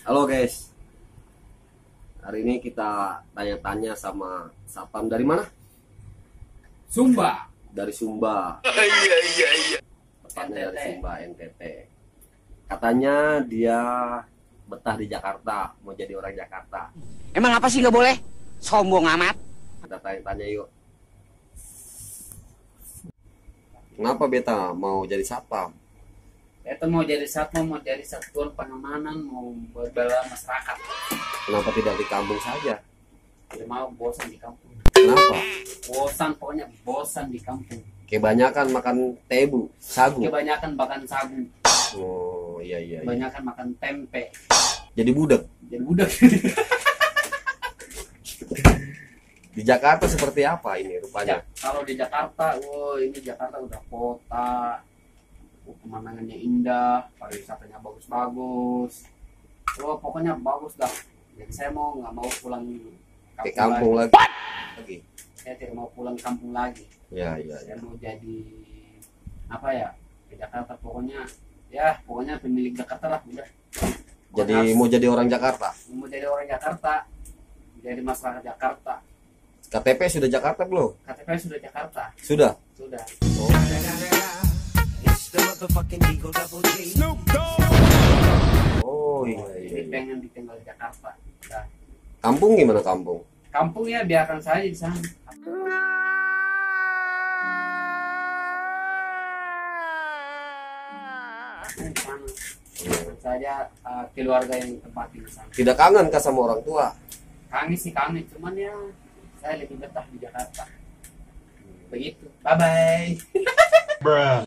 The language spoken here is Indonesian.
Halo guys, hari ini kita tanya-tanya sama Satpam dari mana? Sumba. Dari Sumba. Tepatnya dari Sumba, NTT. Katanya dia betah di Jakarta, mau jadi orang Jakarta. Emang apa sih nggak boleh? Sombong amat. Kita tanya-tanya yuk. Kenapa beta mau jadi Satpam? Itu mau jadi satpam, mau jadi satuan pengamanan, mau berbela masyarakat. Kenapa tidak di kampung saja? Tidak mau, bosan di kampung. Kenapa? Bosan, pokoknya bosan di kampung. Kebanyakan makan tebu, sagu. Kebanyakan makan sagu, Oh iya. kebanyakan makan tempe. Jadi budak. Jadi budak. Di Jakarta seperti apa ini rupanya? Kalau di Jakarta, ini Jakarta udah kota. Pemandangannya indah, pariwisatanya bagus-bagus. Pokoknya bagus dah. Jadi saya nggak mau pulang Ke kampung lagi. Saya tidak mau pulang kampung lagi. Ya. Saya mau jadi apa ya, di Jakarta pokoknya pemilik Jakarta lah udah. Jadi mau jadi orang Jakarta. Mau jadi orang Jakarta, jadi masyarakat Jakarta. KTP sudah Jakarta belum? KTP sudah Jakarta. Sudah. Oh. Oh iya. Jadi pengen ditinggal di Jakarta. Udah. Kampung gimana kampung? Kampungnya biarkan saja di sana. Saja keluarga yang tempat di sana. Tidak kangen kah sama orang tua? Kangen sih kangen, cuman ya saya lebih betah di Jakarta. Begitu. Bye bye.